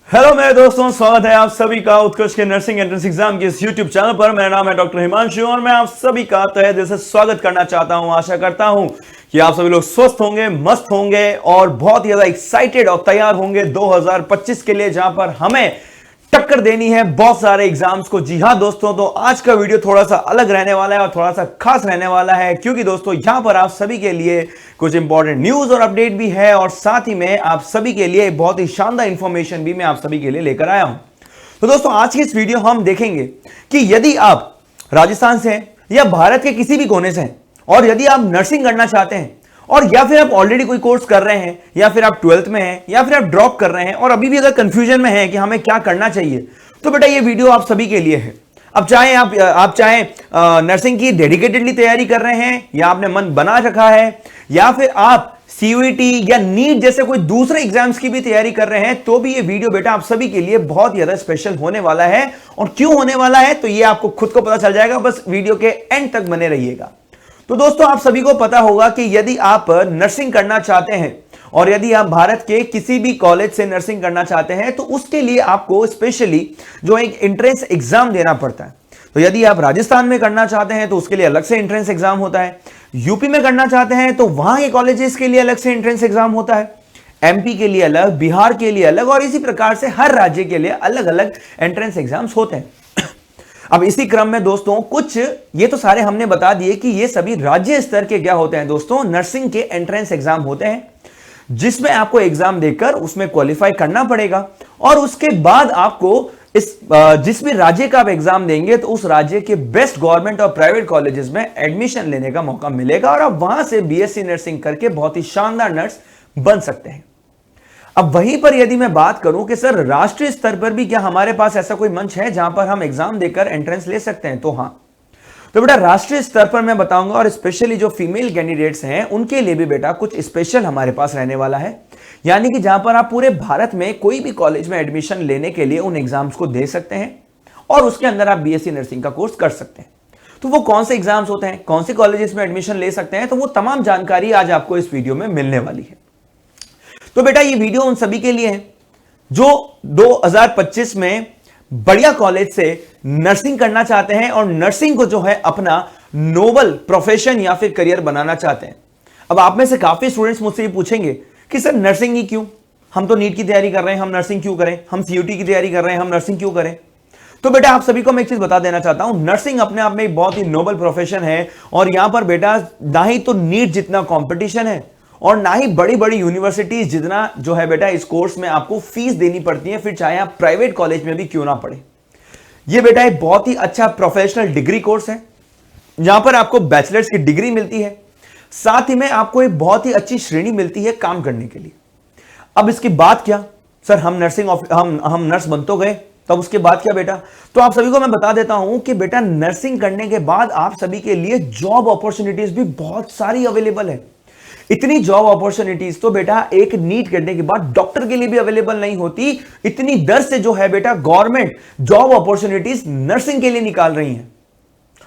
Hello मेरे दोस्तों, स्वागत है आप सभी का उत्कर्ष के नर्सिंग एंट्रेंस एग्जाम के इस यूट्यूब चैनल पर। मेरा नाम है डॉक्टर हिमांशु और मैं आप सभी का तहे दिल से स्वागत करना चाहता हूं। आशा करता हूं कि आप सभी लोग स्वस्थ होंगे, मस्त होंगे और बहुत ही ज्यादा एक्साइटेड और तैयार होंगे 2025 के लिए, जहां पर हमें टक्कर देनी है बहुत सारे एग्जाम्स को। जी हां दोस्तों, तो आज का वीडियो थोड़ा सा अलग रहने वाला है और थोड़ा सा खास रहने वाला है, क्योंकि दोस्तों यहां पर आप सभी के लिए कुछ इंपॉर्टेंट न्यूज और अपडेट भी है और साथ ही में आप सभी के लिए बहुत ही शानदार इंफॉर्मेशन भी मैं आप सभी के लिए लेकर आया हूं। तो दोस्तों आज की इस वीडियो हम देखेंगे कि यदि आप राजस्थान से हैं या भारत के किसी भी कोने से हैं और यदि आप नर्सिंग करना चाहते हैं और या फिर आप ऑलरेडी कोई कोर्स कर रहे हैं या फिर आप 12th में हैं या फिर आप ड्रॉप कर रहे हैं और अभी भी अगर कंफ्यूजन में हैं कि हमें क्या करना चाहिए, तो बेटा ये वीडियो आप सभी के लिए है। अब चाहे आप चाहे नर्सिंग की डेडिकेटेडली तैयारी कर रहे हैं या आपने मन बना रखा है या फिर आप सीयूईटी या नीट जैसे कोई दूसरे एग्जाम्स की भी तैयारी कर रहे हैं, तो भी ये वीडियो बेटा आप सभी के लिए बहुत ज्यादा स्पेशल होने वाला है। और क्यों होने वाला है तो ये आपको खुद को पता चल जाएगा, बस वीडियो के एंड तक बने रहिएगा। तो दोस्तों आप सभी को पता होगा कि यदि आप नर्सिंग करना चाहते हैं और यदि आप भारत के किसी भी कॉलेज से नर्सिंग करना चाहते हैं तो उसके लिए आपको स्पेशली जो एक एंट्रेंस एग्जाम देना पड़ता है। तो यदि आप राजस्थान में करना चाहते हैं तो उसके लिए अलग से एंट्रेंस एग्जाम होता है, यूपी में करना चाहते हैं तो वहां के कॉलेजेस के लिए अलग से एंट्रेंस एग्जाम होता है, एमपी के लिए अलग, बिहार के लिए अलग और इसी प्रकार से हर राज्य के लिए अलग अलग एंट्रेंस एग्जाम्स होते हैं। अब इसी क्रम में दोस्तों कुछ ये तो सारे हमने बता दिए कि ये सभी राज्य स्तर के क्या होते हैं दोस्तों, नर्सिंग के एंट्रेंस एग्जाम होते हैं, जिसमें आपको एग्जाम देकर उसमें क्वालिफाई करना पड़ेगा और उसके बाद आपको जिस भी राज्य का आप एग्जाम देंगे तो उस राज्य के बेस्ट गवर्नमेंट और प्राइवेट कॉलेजेस में एडमिशन लेने का मौका मिलेगा और आप वहां से बीएससी नर्सिंग करके बहुत ही शानदार नर्स बन सकते हैं। अब वहीं पर यदि मैं बात करूं कि सर राष्ट्रीय स्तर पर भी क्या हमारे पास ऐसा कोई मंच है जहां पर हम एग्जाम देकर एंट्रेंस ले सकते हैं, तो हां। तो बेटा राष्ट्रीय स्तर पर मैं बताऊंगा और स्पेशली जो फीमेल कैंडिडेट्स हैं उनके लिए भी बेटा कुछ स्पेशल हमारे पास रहने वाला है, यानी कि जहां पर आप पूरे भारत में कोई भी कॉलेज में एडमिशन लेने के लिए उन एग्जाम्स को दे सकते हैं और उसके अंदर आप बीएससी नर्सिंग का कोर्स कर सकते हैं। तो वो कौन से एग्जाम्स होते हैं, कौन से कॉलेजेस में एडमिशन ले सकते हैं, तो वो तमाम जानकारी आज आपको इस वीडियो में मिलने वाली है। तो बेटा ये वीडियो उन सभी के लिए है जो 2025 में बढ़िया कॉलेज से नर्सिंग करना चाहते हैं और नर्सिंग को जो है अपना नोबल प्रोफेशन या फिर करियर बनाना चाहते हैं। अब आप में से काफी स्टूडेंट्स मुझसे ये पूछेंगे कि सर नर्सिंग ही क्यों, हम तो नीट की तैयारी कर रहे हैं, हम नर्सिंग क्यों करें, हम सीयूटी की तैयारी कर रहे हैं, हम नर्सिंग क्यों करें। तो बेटा आप सभी को मैं एक चीज बता देना चाहता हूं, नर्सिंग अपने आप में एक बहुत ही नोबल प्रोफेशन है और यहां पर बेटा ना ही तो नीट जितना कॉम्पिटिशन है और ना ही बड़ी बड़ी यूनिवर्सिटीज जितना जो है बेटा इस कोर्स में आपको फीस देनी पड़ती है, फिर चाहे आप प्राइवेट कॉलेज में भी क्यों ना पढ़े। ये बेटा एक बहुत ही अच्छा प्रोफेशनल डिग्री कोर्स है जहां पर आपको बैचलर्स की डिग्री मिलती है, साथ ही में आपको एक बहुत ही अच्छी श्रेणी मिलती है काम करने के लिए। अब इसकी बात क्या, सर हम नर्स बन तो गए, तब उसके बाद क्या बेटा, तो आप सभी को मैं बता देता हूं कि बेटा नर्सिंग करने के बाद आप सभी के लिए जॉब अपॉर्चुनिटीज भी बहुत सारी अवेलेबल है। इतनी जॉब अपॉर्चुनिटीज तो बेटा एक नीट करने के बाद डॉक्टर के लिए भी अवेलेबल नहीं होती, इतनी दर से जो है बेटा गवर्नमेंट जॉब अपॉर्चुनिटीज नर्सिंग के लिए निकाल रही है।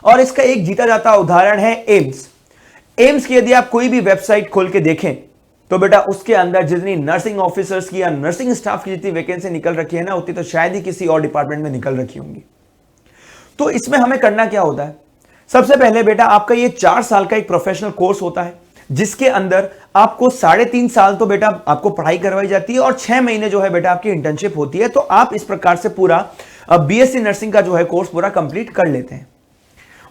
और इसका एक जीता जाता उदाहरण है एम्स की यदि आप कोई भी वेबसाइट खोल के देखें तो बेटा उसके अंदर जितनी नर्सिंग ऑफिसर्स की या नर्सिंग स्टाफ की जितनी वैकेंसी निकल रखी है ना, उतनी तो शायद ही किसी और डिपार्टमेंट में निकल रखी होंगी। तो इसमें हमें करना क्या होता है, सबसे पहले बेटा आपका ये 4 साल का एक प्रोफेशनल कोर्स होता है जिसके अंदर आपको 3.5 साल तो बेटा आपको पढ़ाई करवाई जाती है और 6 महीने जो है बेटा आपकी इंटर्नशिप होती है। तो आप इस प्रकार से पूरा बीएससी नर्सिंग का जो है कोर्स पूरा कंप्लीट कर लेते हैं।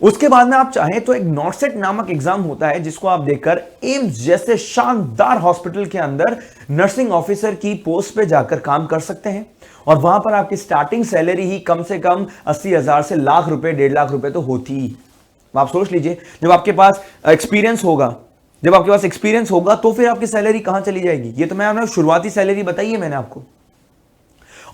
उसके बाद में आप चाहें तो एक नॉर्सेट नामक एग्जाम होता है जिसको आप देकर एम्स जैसे शानदार हॉस्पिटल के अंदर नर्सिंग ऑफिसर की पोस्ट पे जाकर काम कर सकते हैं और वहां पर आपकी स्टार्टिंग सैलरी ही कम से कम 80,000 से लाख रुपए, 1.5 लाख रुपए तो होती ही। आप सोच लीजिए, जब आपके पास एक्सपीरियंस होगा तो फिर आपकी सैलरी कहां चली जाएगी। ये तो मैं शुरुआती सैलरी बताई है मैंने आपको।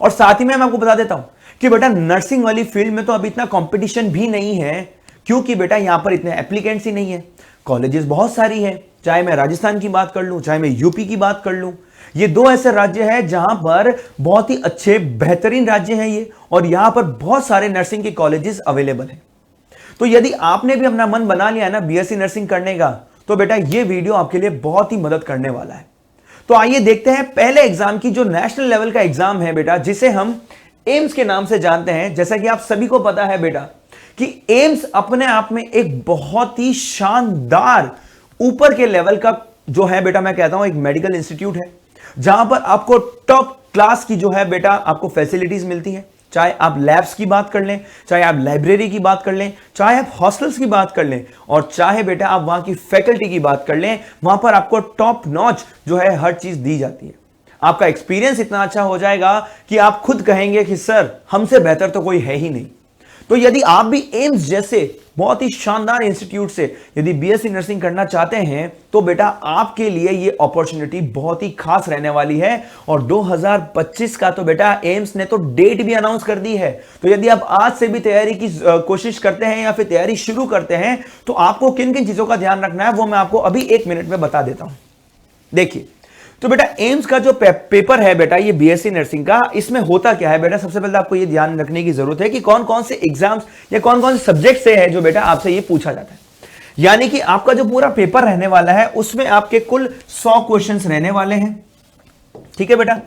और साथ ही में मैं आपको बता देता हूं कि बेटा नर्सिंग वाली फील्ड में तो अभी इतना कंपटीशन भी नहीं है, क्योंकि बेटा यहां पर इतने एप्लीकेंट्स ही नहीं है। कॉलेजेस बहुत सारी हैं, चाहे मैं राजस्थान की बात कर लूं, चाहे मैं यूपी की बात कर लूं। ये 2 ऐसे राज्य हैं जहां पर बहुत ही अच्छे बेहतरीन राज्य हैं ये, और यहां पर बहुत सारे नर्सिंग के कॉलेजेस अवेलेबल हैं। तो यदि आपने भी अपना मन बना लिया है ना बीएससी नर्सिंग करने का, तो बेटा ये वीडियो आपके लिए बहुत ही मदद करने वाला है। तो आइए देखते हैं पहले एग्जाम की, जो नेशनल लेवल का एग्जाम है बेटा, जिसे हम एम्स के नाम से जानते हैं। जैसा कि आप सभी को पता है बेटा कि एम्स अपने आप में एक बहुत ही शानदार ऊपर के लेवल का जो है बेटा, मैं कहता हूं एक मेडिकल इंस्टीट्यूट है, जहां पर आपको टॉप क्लास की जो है बेटा आपको फैसिलिटीज मिलती है। चाहे आप लैब्स की बात कर लें, चाहे आप लाइब्रेरी की बात कर लें, चाहे आप हॉस्टल्स की बात कर लें, और चाहे बेटा आप वहां की फैकल्टी की बात कर लें, वहां पर आपको टॉप नॉच जो है हर चीज दी जाती है। आपका एक्सपीरियंस इतना अच्छा हो जाएगा कि आप खुद कहेंगे कि सर हमसे बेहतर तो कोई है ही नहीं। तो यदि आप भी एम्स जैसे बहुत ही शानदार इंस्टीट्यूट से यदि बीएससी नर्सिंग करना चाहते हैं तो बेटा आपके लिए ये अपॉर्चुनिटी बहुत ही खास रहने वाली है। और 2025 का तो बेटा एम्स ने तो डेट भी अनाउंस कर दी है। तो यदि आप आज से भी तैयारी की कोशिश करते हैं या फिर तैयारी शुरू करते हैं तो आपको किन किन चीजों का ध्यान रखना है वो मैं आपको अभी 1 मिनट में बता देता हूं। देखिए, तो बेटा एम्स का जो पेपर है बेटा, ये बीएससी नर्सिंग का, इसमें होता क्या है बेटा, सबसे पहले आपको ये ध्यान रखने की जरूरत है कि कौन कौन से एग्जाम्स या कौन कौन से सब्जेक्ट से है जो बेटा आपसे ये पूछा जाता है। यानी कि आपका जो पूरा पेपर रहने वाला है उसमें आपके कुल 100 क्वेश्चंस रहने वाले हैं। ठीक है बेटा,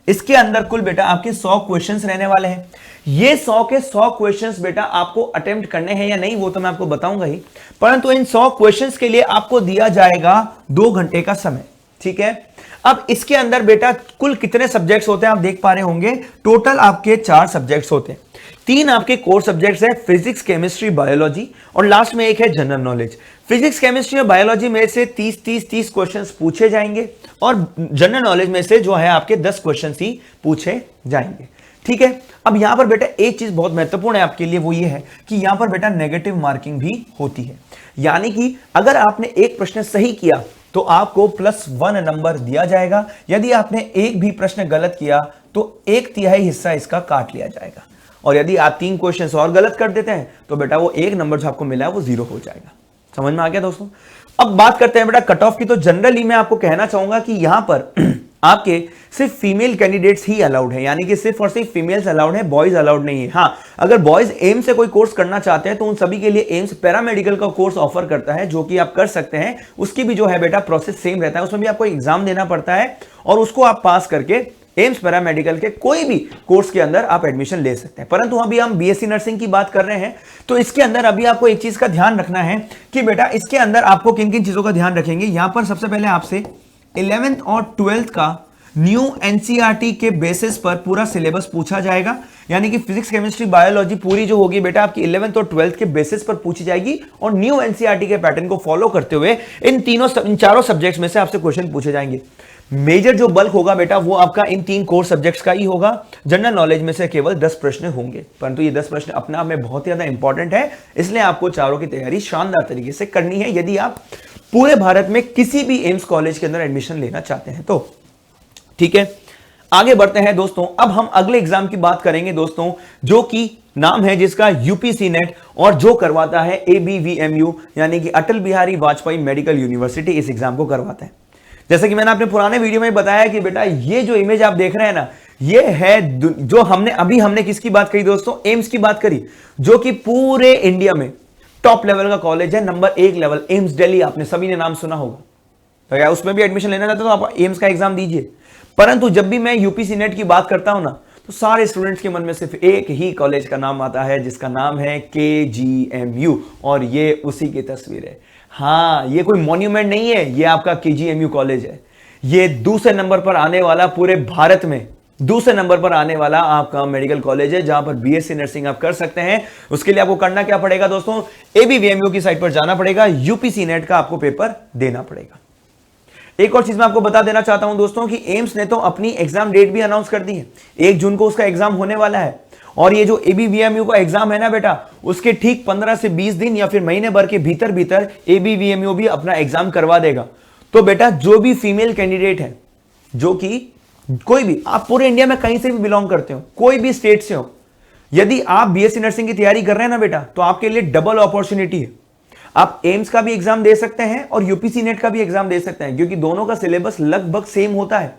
इसके अंदर कुल बेटा आपके 100 क्वेश्चंस रहने वाले हैं। ये 100 के 100 क्वेश्चंस बेटा आपको अटेम्प्ट करने हैं या नहीं वो तो मैं आपको बताऊंगा ही, परंतु इन 100 क्वेश्चंस के लिए आपको दिया जाएगा 2 घंटे का समय। ठीक है, अब इसके अंदर बेटा कुल कितने सब्जेक्ट्स होते हैं आप देख पा रहे होंगे। टोटल आपके 4 सब्जेक्ट्स होते हैं। 3 आपके कोर सब्जेक्ट्स हैं, फिजिक्स, केमिस्ट्री, बायोलॉजी, और लास्ट में एक है जनरल नॉलेज। फिजिक्स, केमिस्ट्री और बायोलॉजी में से 30 क्वेश्चंस पूछे जाएंगे और जनरल नॉलेज में से जो है आपके 10 क्वेश्चंस ही पूछे जाएंगे। ठीक है, अब यहां पर बेटा एक चीज बहुत महत्वपूर्ण है आपके लिए, वो ये है कि यहां पर बेटा नेगेटिव मार्किंग भी होती है। यानी कि अगर आपने एक प्रश्न सही किया तो आपको +1 नंबर दिया जाएगा। यदि आपने एक भी प्रश्न गलत किया तो 1/3 हिस्सा इसका काट लिया जाएगा। और यदि आप 3 क्वेश्चन और गलत कर देते हैं तो बेटा वो 1 नंबर जो आपको मिला है वो 0 हो जाएगा। समझ में आ गया दोस्तों। अब बात करते हैं बेटा कट ऑफ की। तो जनरली मैं आपको कहना चाहूंगा कि यहां पर आपके सिर्फ फीमेल कैंडिडेट्स ही अलाउड है, यानी कि सिर्फ और सिर्फ फीमेल्स अलाउड है, बॉयज अलाउड नहीं है। हाँ, अगर बॉयज एम्स से कोई कोर्स करना चाहते हैं तो उन सभी के लिए एम्स पैरामेडिकल का कोर्स ऑफर करता है, जो कि आप कर सकते हैं। उसकी भी जो है बेटा प्रोसेस सेम रहता है, उसमें भी आपको एग्जाम देना पड़ता है और उसको आप पास करके एम्स पैरामेडिकल के कोई भी कोर्स के अंदर आप एडमिशन ले सकते हैं। परंतु अभी हम बीएससी नर्सिंग की बात कर रहे हैं तो इसके अंदर अभी आपको एक चीज का ध्यान रखना है कि बेटा इसके अंदर आपको किन किन चीजों का ध्यान रखेंगे। यहां पर सबसे पहले आपसे 11th और 12th का न्यू एनसीईआरटी के बेसिस पर पूरा सिलेबस पूछा जाएगा। यानी कि फिजिक्स, केमिस्ट्री, बायोलॉजी पूरी जो होगी बेटा आपकी 11th और 12th के बेसिस पर पूछी जाएगी और न्यू एनसीईआरटी के पैटर्न को फॉलो करते हुए इन चारों सब्जेक्ट्स में से आपसे क्वेश्चन पूछे जाएंगे। मेजर जो बल्क होगा बेटा वो आपका इन 3 कोर सब्जेक्ट्स का ही होगा। जनरल नॉलेज में से केवल 10 प्रश्न होंगे, परंतु ये 10 प्रश्न अपने आप में बहुत ही ज्यादा इंपॉर्टेंट है, इसलिए आपको चारों की तैयारी शानदार तरीके से करनी है यदि आप पूरे भारत में किसी भी एम्स कॉलेज के अंदर एडमिशन लेना चाहते हैं तो। ठीक है, आगे बढ़ते हैं दोस्तों। अब हम अगले एग्जाम की बात करेंगे दोस्तों, जो कि नाम है जिसका यूपीसी नेट, और जो करवाता है एबीवीएमयू यानी कि अटल बिहारी वाजपेयी मेडिकल यूनिवर्सिटी इस एग्जाम को करवाता है। जैसे कि मैंने अपने पुराने वीडियो में बताया कि बेटा ये जो इमेज आप देख रहे हैं ना, ये है जो हमने किसकी बात करी दोस्तों, एम्स की बात करी, जो कि पूरे इंडिया में टॉप लेवल का कॉलेज है, नंबर 1 लेवल एम्स दिल्ली, आपने सभी ने नाम सुना होगा। तो क्या उसमें भी एडमिशन लेना चाहते हो तो आप एम्स का एग्जाम दीजिए। परंतु जब भी मैं यूपीसी नेट की बात करता हूं ना तो सारे स्टूडेंट्स के मन में सिर्फ एक ही कॉलेज का नाम आता है, जिसका नाम है केजीएमयू, और ये उसी की तस्वीर है। हाँ, ये कोई मॉन्यूमेंट नहीं है, ये आपका केजीएमयू कॉलेज है। ये दूसरे नंबर पर आने वाला, पूरे भारत में दूसरे नंबर पर आने वाला आपका मेडिकल कॉलेज है, जहां पर बीएससी नर्सिंग आप कर सकते हैं। उसके लिए आपको करना क्या पड़ेगा दोस्तों, एबीवीएमयू की साइट पर जाना पड़ेगा, यूपीसी नेट का आपको पेपर देना पड़ेगा। एक और चीज मैं आपको बता देना चाहता हूं दोस्तों कि एम्स ने तो अपनी एग्जाम डेट भी अनाउंस कर दी है, 1 जून को उसका एग्जाम होने वाला है। और ये जो एबीवीएमयू का एग्जाम है ना बेटा, उसके ठीक 15 से 20 दिन या फिर महीने भर के भीतर भीतर एबीवीएमयू भी अपना एग्जाम करवा देगा। तो बेटा जो भी फीमेल कैंडिडेट है, जो कि कोई भी, आप पूरे इंडिया में कहीं से भी बिलोंग करते हो, कोई भी स्टेट से हो, यदि आप बीएससी नर्सिंग की तैयारी कर रहे हैं ना बेटा, तो आपके लिए डबल अपॉर्चुनिटी है। आप एम्स का भी एग्जाम दे सकते हैं और यूपीसी नेट का भी एग्जाम दे सकते हैं, क्योंकि दोनों का सिलेबस लगभग सेम होता है।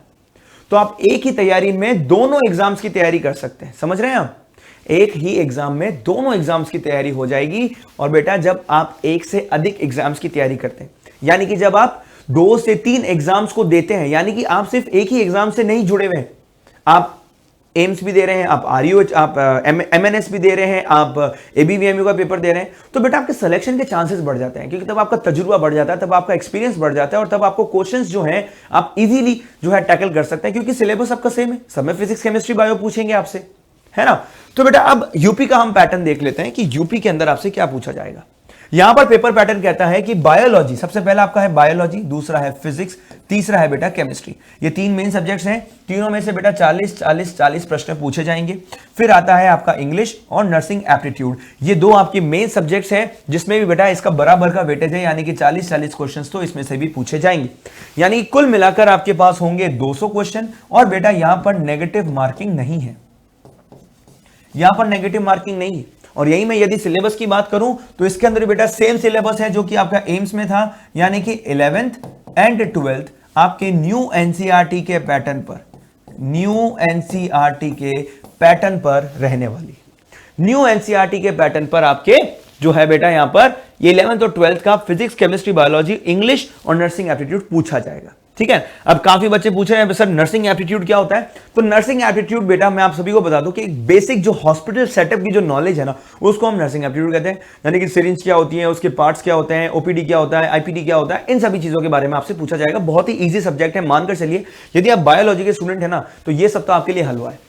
तो आप एक ही तैयारी में दोनों एग्जाम्स की तैयारी कर सकते हैं। समझ रहे हैं आप, एक ही एग्जाम में दोनों एग्जाम्स की तैयारी हो जाएगी। और बेटा जब आप एक से अधिक एग्जाम्स की तैयारी करते हैं, यानी कि जब आप 2 से 3 एग्जाम्स को देते हैं, यानी कि आप सिर्फ एक ही एग्जाम से नहीं जुड़े हुए हैं, आप एम्स भी दे रहे हैं, आप आरयूएच, आप एमएनएस भी दे रहे हैं, आप एबीवीएमयू का पेपर दे रहे हैं, तो बेटा आपके सिलेक्शन के चांसेस बढ़ जाते हैं, क्योंकि तब आपका तजुर्बा बढ़ जाता है, तब आपका एक्सपीरियंस बढ़ जाता है, और तब आपको क्वेश्चंस जो हैं आप इजीली जो है टैकल कर सकते हैं, क्योंकि सिलेबस आपका सेम है, सब में फिजिक्स केमिस्ट्री बायो पूछेंगे आपसे, है ना। तो बेटा अब यूपी का हम पैटर्न देख लेते हैं कि यूपी के अंदर आपसे क्या पूछा जाएगा। यहां पर पेपर पैटर्न कहता है कि बायोलॉजी सबसे पहला आपका है, बायोलॉजी, दूसरा है फिजिक्स, तीसरा है बेटा केमिस्ट्री। ये 3 मेन सब्जेक्ट्स हैं, तीनों में से बेटा 40-40-40 प्रश्न पूछे जाएंगे। फिर आता है आपका इंग्लिश और नर्सिंग एप्टीट्यूड, ये 2 आपके मेन सब्जेक्ट्स हैं, जिसमें भी बेटा इसका बराबर का वेटेज है, यानी कि 40-40 क्वेश्चन तो इसमें से भी पूछे जाएंगे, यानी कुल मिलाकर आपके पास होंगे 200 क्वेश्चन। और बेटा यहां पर नेगेटिव मार्किंग नहीं है, यहां पर नेगेटिव मार्किंग नहीं है। और यही मैं यदि सिलेबस की बात करूं तो इसके अंदर बेटा सेम सिलेबस है जो कि आपका एम्स में था, यानी कि 11th एंड 12th आपके न्यू एनसीईआरटी के पैटर्न पर, न्यू एनसीईआरटी के पैटर्न पर रहने वाली, न्यू एनसीईआरटी के पैटर्न पर आपके जो है बेटा यहां पर ये 11th और 12th का फिजिक्स, केमिस्ट्री, बायोलॉजी, इंग्लिश और नर्सिंग एप्टीट्यूड पूछा जाएगा। ठीक है, अब काफी बच्चे पूछ रहे हैं सर नर्सिंग एप्टीट्यूड क्या होता है, तो नर्सिंग एप्टीट्यूड बेटा मैं आप सभी को बता दूं कि एक बेसिक जो हॉस्पिटल सेटअप की जो नॉलेज है ना, उसको हम नर्सिंग एप्टीट्यूड कहते हैं, यानी कि सिरिंज क्या होती है, उसके पार्ट्स क्या होते हैं, ओपीडी क्या होता है, आईपीडी क्या होता है, इन सभी चीजों के बारे में आपसे पूछा जाएगा। बहुत ही ईजी सब्जेक्ट है, मानकर चलिए यदि आप बायोलॉजी के स्टूडेंट है ना, तो ये सब तो आपके लिए हलवा है,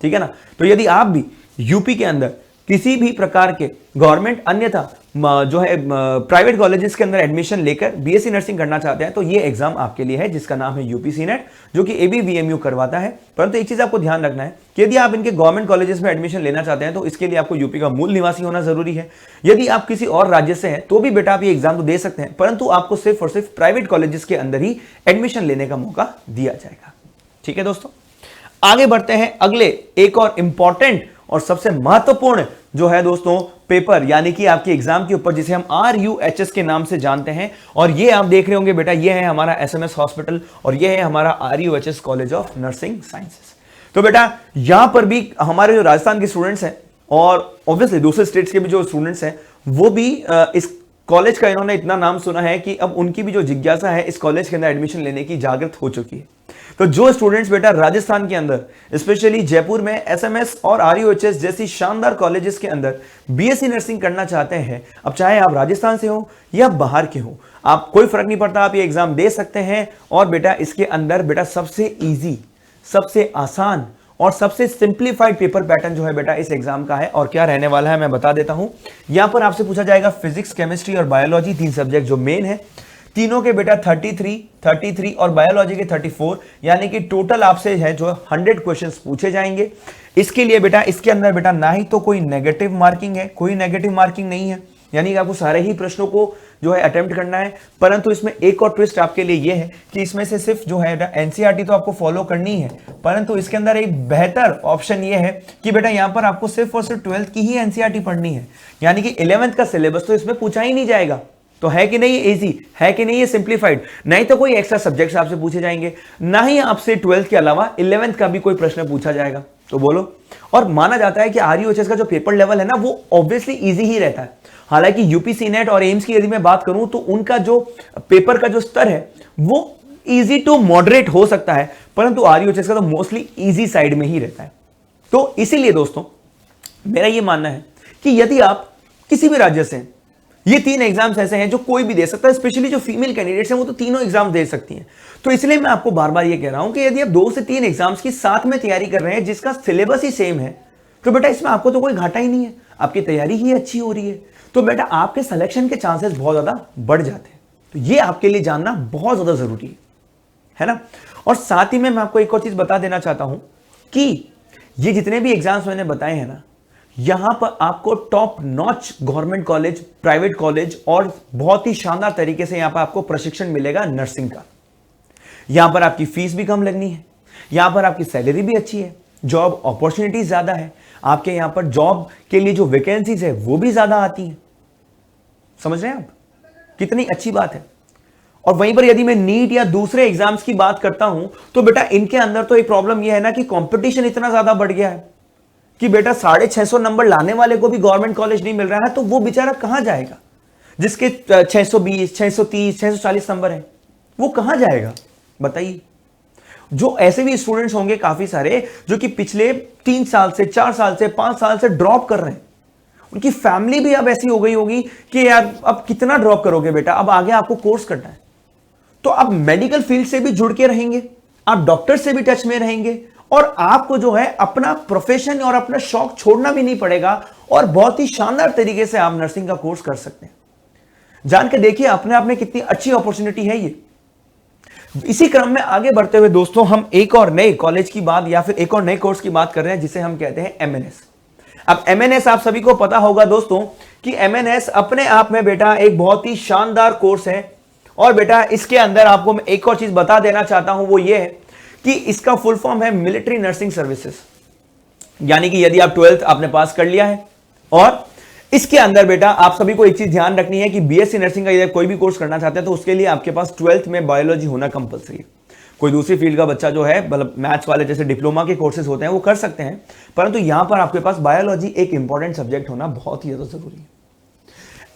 ठीक है ना। तो यदि आप भी यूपी के अंदर किसी भी प्रकार के गवर्नमेंट अन्यथा जो है प्राइवेट कॉलेजेस के अंदर एडमिशन लेकर बीएससी नर्सिंग करना चाहते हैं, तो ये एग्जाम आपके लिए है, जिसका नाम है यूपी सीनेट, जो कि एबीवीएमयू करवाता है। परंतु एक चीज आपको ध्यान रखना है कि यदि आप इनके गवर्नमेंट कॉलेजेस में एडमिशन लेना चाहते हैं, तो इसके लिए आपको यूपी का मूल निवासी होना जरूरी है। यदि आप किसी और राज्य से हैं तो भी बेटा आप ये एग्जाम तो दे सकते हैं, परंतु आपको सिर्फ और सिर्फ प्राइवेट कॉलेजेस के अंदर ही एडमिशन लेने का मौका दिया जाएगा। ठीक है दोस्तों, आगे बढ़ते हैं अगले एक और इंपॉर्टेंट और सबसे महत्वपूर्ण जो है दोस्तों पेपर, यानी कि आपके एग्जाम के ऊपर, जिसे हम RUHS के नाम से जानते हैं। और ये आप देख रहे होंगे बेटा, ये है हमारा SMS हॉस्पिटल और ये है हमारा RUHS college of nursing sciences. तो बेटा यहां पर भी हमारे जो राजस्थान के स्टूडेंट्स हैं और ऑब्वियसली दूसरे स्टेट्स के भी जो स्टूडेंट्स हैं, वो भी इस कॉलेज का इन्होंने इतना नाम सुना है कि अब उनकी भी जो जिज्ञासा है इस कॉलेज के अंदर एडमिशन लेने की जागृत हो चुकी है। तो जो स्टूडेंट्स बेटा राजस्थान के अंदर स्पेशली जयपुर में SMS और RUHS जैसी शानदार कॉलेजेस के अंदर बीएससी नर्सिंग करना चाहते हैं, अब चाहे आप राजस्थान से हो या बाहर के हो, आप कोई फर्क नहीं पड़ता, आप ये एग्जाम दे सकते हैं। और बेटा इसके अंदर बेटा सबसे इजी, सबसे आसान और सबसे सिंप्लीफाइड पेपर पैटर्न जो है बेटा इस एग्जाम का है। और क्या रहने वाला है मैं बता देता हूं। यहां पर आपसे पूछा जाएगा फिजिक्स, केमिस्ट्री और बायोलॉजी, 3 सब्जेक्ट जो मेन है, तीनों के बेटा 33 और बायोलॉजी के 34, यानी कि टोटल आपसे है जो 100 क्वेश्चंस पूछे जाएंगे। इसके लिए बेटा इसके अंदर बेटा ना ही तो कोई नेगेटिव मार्किंग है, कोई नेगेटिव मार्किंग नहीं है, यानी कि आपको सारे ही प्रश्नों को जो है अटेम्प्ट करना है। परंतु इसमें एक और ट्विस्ट आपके लिए यह है कि इसमें से सिर्फ जो है एनसीईआरटी तो आपको फॉलो करनी है, परंतु इसके अंदर एक बेहतर ऑप्शन यह है कि बेटा यहां पर आपको सिर्फ और सिर्फ 12th की ही एनसीईआरटी पढ़नी है, यानी कि 11th का सिलेबस तो इसमें पूछा ही नहीं जाएगा। तो है कि नहीं ये इजी, है कि नहीं ये सिंप्लीफाइड, नहीं तो कोई एक्स्ट्रा सब्जेक्ट्स आपसे पूछे जाएंगे, ना ही आपसे 12th के अलावा 11th का भी कोई प्रश्न पूछा जाएगा। तो बोलो, और माना जाता है कि RUHS का जो पेपर लेवल है ना, वो ऑब्वियसली इजी ही रहता है। हालांकि यूपी सीनेट और एम्स की यदि मैं बात करूं तो उनका जो पेपर का जो स्तर है वो इजी टू मॉडरेट हो सकता है, परंतु RUHS का तो मोस्टली इजी साइड में ही रहता है। तो इसीलिए दोस्तों मेरा यह मानना है कि यदि आप किसी भी राज्य से, ये 3 एग्जाम्स ऐसे हैं जो कोई भी दे सकता है, स्पेशली जो फीमेल कैंडिडेट्स हैं वो तो तीनों एग्जाम दे सकती हैं। तो इसलिए मैं आपको बार बार ये कह रहा हूं कि यदि आप 2 से 3 एग्जाम्स की साथ में तैयारी कर रहे हैं जिसका सिलेबस ही सेम है, तो बेटा इसमें आपको तो कोई घाटा ही नहीं है, आपकी तैयारी ही अच्छी हो रही है, तो बेटा आपके सिलेक्शन के चांसेस बहुत ज्यादा बढ़ जाते हैं। तो ये आपके लिए जानना बहुत ज्यादा जरूरी है ना। और साथ ही में मैं आपको एक और चीज बता देना चाहता हूं कि ये जितने भी एग्जाम्स मैंने बताए हैं ना, यहां पर आपको top notch government college, private college और बहुत ही शानदार तरीके से यहां पर आपको प्रशिक्षण मिलेगा नर्सिंग का। यहां पर आपकी फीस भी कम लगनी है, यहां पर आपकी सैलरी भी अच्छी है, जॉब अपॉर्चुनिटीज ज्यादा है, आपके यहां पर जॉब के लिए जो वैकेंसीज है वो भी ज्यादा आती हैं। समझ रहे हैं आप कितनी अच्छी बात है। और वहीं पर यदि मैं नीट या दूसरे एग्जाम्स की बात करता हूं तो बेटा इनके अंदर तो एक प्रॉब्लम यह है ना कि कंपटीशन इतना ज्यादा बढ़ गया है कि बेटा 650 नंबर लाने वाले को भी गवर्नमेंट कॉलेज नहीं मिल रहा है, तो वो बेचारा कहां जाएगा जिसके 620, 630, 640 नंबर है। वो कहां जाएगा बताइए। जो ऐसे भी स्टूडेंट्स होंगे काफी सारे जो कि पिछले 3 साल से 4 साल से 5 साल से ड्रॉप कर रहे हैं, उनकी फैमिली भी अब ऐसी हो गई होगी कि यार अब कितना ड्रॉप करोगे बेटा, अब आगे आपको कोर्स करना है। तो अब मेडिकल फील्ड से भी जुड़ के रहेंगे, आप डॉक्टर से भी टच में रहेंगे, और आपको जो है अपना प्रोफेशन और अपना शौक छोड़ना भी नहीं पड़ेगा, और बहुत ही शानदार तरीके से आप नर्सिंग का कोर्स कर सकते हैं। जान के देखिए अपने आप में कितनी अच्छी अपॉर्चुनिटी है ये। इसी क्रम में आगे बढ़ते हुए दोस्तों हम एक और नए कॉलेज की बात या फिर एक और नए कोर्स की बात कर रहे हैं जिसे हम कहते हैं एमएनएस। अब एमएनएस आप सभी को पता होगा दोस्तों कि एमएनएस अपने आप में बेटा एक बहुत ही शानदार कोर्स है, और बेटा इसके अंदर आपको मैं एक और चीज बता देना चाहता हूं, वो ये है कि इसका फुल फॉर्म है मिलिट्री नर्सिंग सर्विसेज। यानी कि यदि आप 12th आपने पास कर लिया है, और इसके अंदर बेटा आप सभी को एक चीज ध्यान रखनी है कि बीएससी नर्सिंग का यदि कोई भी कोर्स करना चाहते हैं तो उसके लिए आपके पास 12th में बायोलॉजी होना कंपलसरी है। कोई दूसरी फील्ड का बच्चा जो है मतलब मैथ्स वाले जैसे डिप्लोमा के कोर्सेज होते हैं वो कर सकते हैं, परंतु यहां पर आपके पास बायोलॉजी एक इंपॉर्टेंट सब्जेक्ट होना बहुत ही ज्यादा जरूरी है।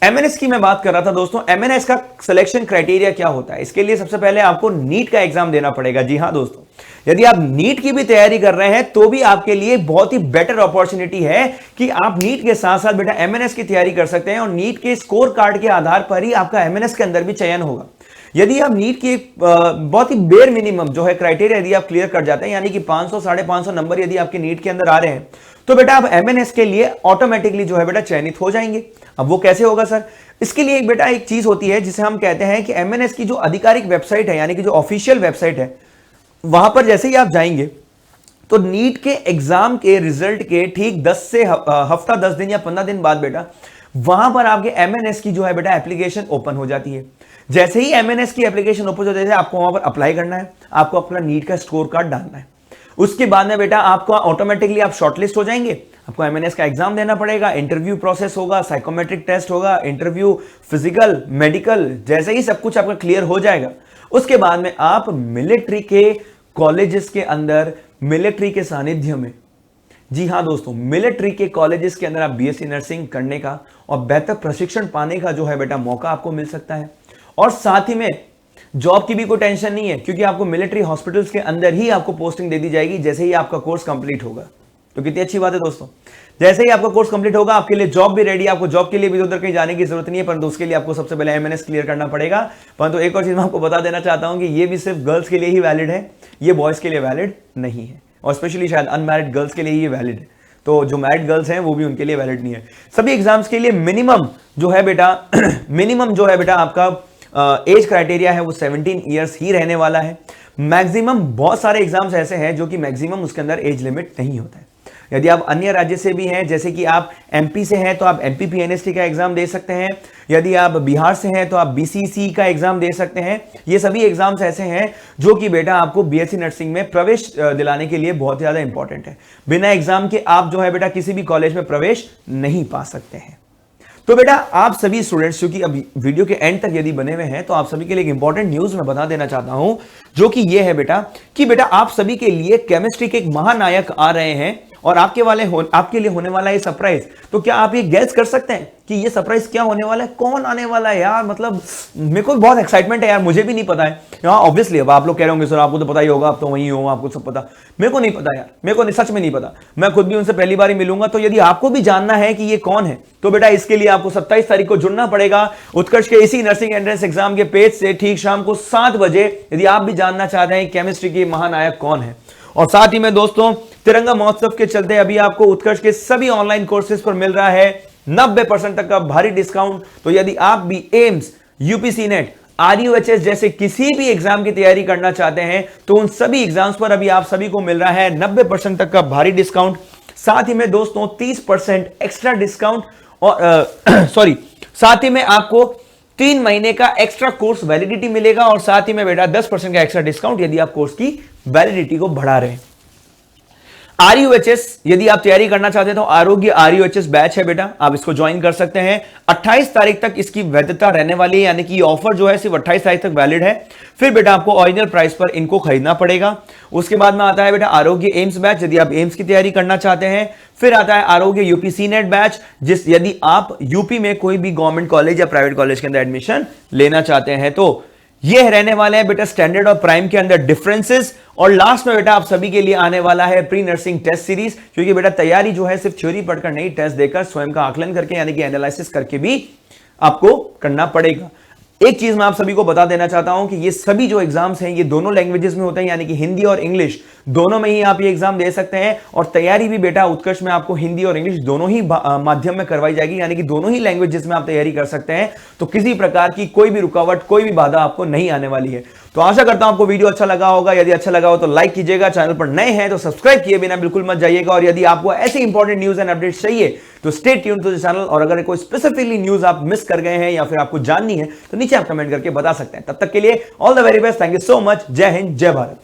एमएनएस की मैं बात कर रहा था दोस्तों। एमएनएस का सिलेक्शन क्राइटेरिया क्या होता है? इसके लिए सबसे पहले आपको नीट का एग्जाम देना पड़ेगा। जी हां दोस्तों, यदि आप नीट की भी तैयारी कर रहे हैं तो भी आपके लिए बहुत ही बेटर अपॉर्चुनिटी है कि आप नीट के साथ साथ बेटा एमएनएस की तैयारी कर सकते हैं, और नीट के स्कोर कार्ड के आधार पर ही आपका एमएनएस के अंदर भी चयन होगा। यदि आप नीट की बहुत ही बेर मिनिमम जो है क्राइटेरिया यदि आप क्लियर कर जाते हैं, यानी कि 500 550 नंबर यदि आपके नीट के अंदर आ रहे हैं, तो बेटा आप एमएनएस के लिए ऑटोमेटिकली जो है बेटा चयनित हो जाएंगे। अब वो कैसे होगा सर? इसके लिए एक बेटा एक चीज होती है जिसे हम कहते हैं कि एमएनएस की जो आधिकारिक वेबसाइट है, यानी कि जो ऑफिशियल वेबसाइट है, वहां पर जैसे ही आप जाएंगे तो नीट के एग्जाम के रिजल्ट के ठीक 10 दिन या 15 दिन बाद बेटा वहां पर आपके एमएनएस की जो है बेटा एप्लीकेशन ओपन हो जाती है। जैसे ही एमएनएस की एप्लीकेशन ओपन हो जाती है, आपको वहां पर अप्लाई करना है, आपको अपना नीट का स्कोर कार्ड डालना है। उसके बाद में बेटा आपको ऑटोमेटिकली आप शॉर्टलिस्ट हो जाएंगे। आपको एमएनएस का एग्जाम देना पड़ेगा, इंटरव्यू प्रोसेस होगा, साइकोमेट्रिक टेस्ट होगा, इंटरव्यू, फिजिकल, मेडिकल, जैसे ही सब कुछ आपका क्लियर हो जाएगा, उसके बाद में आप मिलिट्री के कॉलेजेस के अंदर, मिलिट्री के सानिध्य में, जी हां दोस्तों, मिलिट्री के कॉलेजेस के अंदर आप बीएससी नर्सिंग करने का और बेहतर प्रशिक्षण पाने का जो है बेटा मौका आपको मिल सकता है। और साथ ही में जॉब की भी कोई टेंशन नहीं है, क्योंकि आपको मिलिट्री हॉस्पिटल्स के अंदर ही आपको पोस्टिंग दे दी जाएगी जैसे ही आपका कोर्स कंप्लीट होगा। तो कितनी अच्छी बात है दोस्तों। जैसे ही आपका कोर्स कंप्लीट होगा आपके लिए जॉब भी रेडी। आपको जॉब के लिए भी उधर कहीं जाने की जरूरत नहीं है, परंतु उसके लिए आपको सबसे पहले एमएनएस क्लियर करना पड़ेगा। परंतु एक और चीज मैं आपको बता देना चाहता हूं कि ये भी सिर्फ गर्ल्स के लिए ही वैलिड है, ये बॉयज के लिए वैलिड नहीं है, और स्पेशली शायद अनमैरिड गर्ल्स के लिए ये वैलिड है। तो जो मैरिड गर्ल्स हैं वो भी उनके लिए वैलिड नहीं है। सभी एग्जाम्स के लिए मिनिमम जो है बेटा मिनिमम जो है बेटा आपका एज क्राइटेरिया है वो 17 ईयर्स ही रहने वाला है। मैक्सिमम बहुत सारे एग्जाम्स ऐसे हैं जो कि मैक्सिमम उसके अंदर एज लिमिट नहीं होता है। यदि आप अन्य राज्य से भी हैं, जैसे कि आप एमपी से हैं तो आप एमपी पीएनएसटी का एग्जाम दे सकते हैं। यदि आप बिहार से हैं तो आप बीसीसी का एग्जाम दे सकते हैं। ये सभी एग्जाम्स ऐसे हैं जो कि बेटा आपको बीएससी नर्सिंग में प्रवेश दिलाने के लिए बहुत ज्यादा इंपॉर्टेंट है। बिना एग्जाम के आप जो है बेटा किसी भी कॉलेज में प्रवेश नहीं पा सकते हैं। तो बेटा आप सभी स्टूडेंट्स जो कि अभी वीडियो के एंड तक यदि बने हुए हैं तो आप सभी के लिए एक इंपॉर्टेंट न्यूज मैं बता देना चाहता हूं, जो कि ये है बेटा कि बेटा आप सभी के लिए केमिस्ट्री के एक महानायक आ रहे हैं, और आपके लिए होने वाला है सरप्राइज। तो क्या आप ये गैस कर सकते हैं कि ये सरप्राइज क्या होने वाला है, कौन आने वाला है? यार मतलब मेरे को बहुत एक्साइटमेंट है यार, मुझे भी नहीं पता है। हाँ ऑब्वियसली अब आप लोग कह रहे होंगे सर आपको तो पता ही होगा, आप तो वहीं हो, आपको सब पता। मेरे को नहीं पता यार, मेरे को सच में नहीं पता। मैं खुद भी उनसे पहली बार ही मिलूंगा। तो यदि आपको भी जानना है कि ये कौन है तो बेटा इसके लिए आपको 27 तारीख को जुड़ना पड़ेगा उत्कर्ष के इसी नर्सिंग एंट्रेंस एग्जाम के पेज से ठीक शाम को 7 बजे, यदि आप भी जानना चाहते हैं केमिस्ट्री के महानायक कौन है। और साथ ही में दोस्तों तिरंगा महोत्सव के चलते अभी आपको उत्कर्ष के सभी ऑनलाइन कोर्सेज पर मिल रहा है 90% तक का भारी डिस्काउंट। तो यदि आप भी एम्स, यूपीसी नेट, आरयूएचएस जैसे किसी भी एग्जाम की तैयारी करना चाहते हैं तो उन सभी एग्जाम्स पर अभी आप सभी को मिल रहा है 90% तक का भारी डिस्काउंट। साथ ही में दोस्तों 30% एक्स्ट्रा डिस्काउंट, और साथ ही में आपको 3 महीने का एक्स्ट्रा कोर्स वैलिडिटी मिलेगा, और साथ ही में बेटा 10% का एक्स्ट्रा डिस्काउंट यदि आप कोर्स की वैलिडिटी को बढ़ा रहे हैं। आरयूएचएस यदि आप तैयारी करना चाहते हैं तो आरोग्य आरयूएचएस बैच है बेटा, आप इसको ज्वाइन कर सकते हैं। 28 तारीख तक इसकी वैधता रहने वाली है, यानी कि ऑफर जो है सिर्फ 28 तारीख तक वैलिड है। फिर बेटा आपको ओरिजिनल प्राइस पर इनको खरीदना पड़ेगा। उसके बाद में आता है बेटा आरोग्य एम्स बैच, यदि आप एम्स की तैयारी करना चाहते हैं। फिर आता है आरोग्य यूपीसी नेट बैच, यदि आप यूपी में कोई भी गवर्नमेंट कॉलेज या प्राइवेट कॉलेज के अंदर एडमिशन लेना चाहते हैं। तो ये रहने वाले हैं बेटा स्टैंडर्ड और प्राइम के अंदर डिफरेंसेस, और लास्ट में बेटा आप सभी के लिए आने वाला है प्री नर्सिंग टेस्ट सीरीज, क्योंकि बेटा तैयारी जो है सिर्फ थ्योरी पढ़कर नहीं, टेस्ट देकर स्वयं का आकलन करके यानी कि एनालिसिस करके भी आपको करना पड़ेगा। एक चीज मैं आप सभी को बता देना चाहता हूं कि ये सभी जो एग्जाम्स हैं ये दोनों लैंग्वेजेस में होते हैं, यानी कि हिंदी और इंग्लिश दोनों में ही आप ये एग्जाम दे सकते हैं। और तैयारी भी बेटा उत्कर्ष में आपको हिंदी और इंग्लिश दोनों ही माध्यम में करवाई जाएगी, यानी कि दोनों ही लैंग्वेजेस में आप तैयारी कर सकते हैं। तो किसी प्रकार की कोई भी रुकावट, कोई भी बाधा आपको नहीं आने वाली है। तो आशा करता हूं आपको वीडियो अच्छा लगा होगा। यदि अच्छा लगा हो तो लाइक कीजिएगा, चैनल पर नए हैं तो सब्सक्राइब किए बिना बिल्कुल मत जाइएगा। और यदि आपको ऐसे इंपॉर्टेंट न्यूज एंड अपडेट्स चाहिए तो stay tuned to the channel. और अगर कोई स्पेसिफिकली न्यूज आप मिस कर गए हैं या फिर आपको जाननी है तो नीचे आप कमेंट करके बता सकते हैं। तब तक के लिए all the very best, thank you so much, जय हिंद, जय भारत।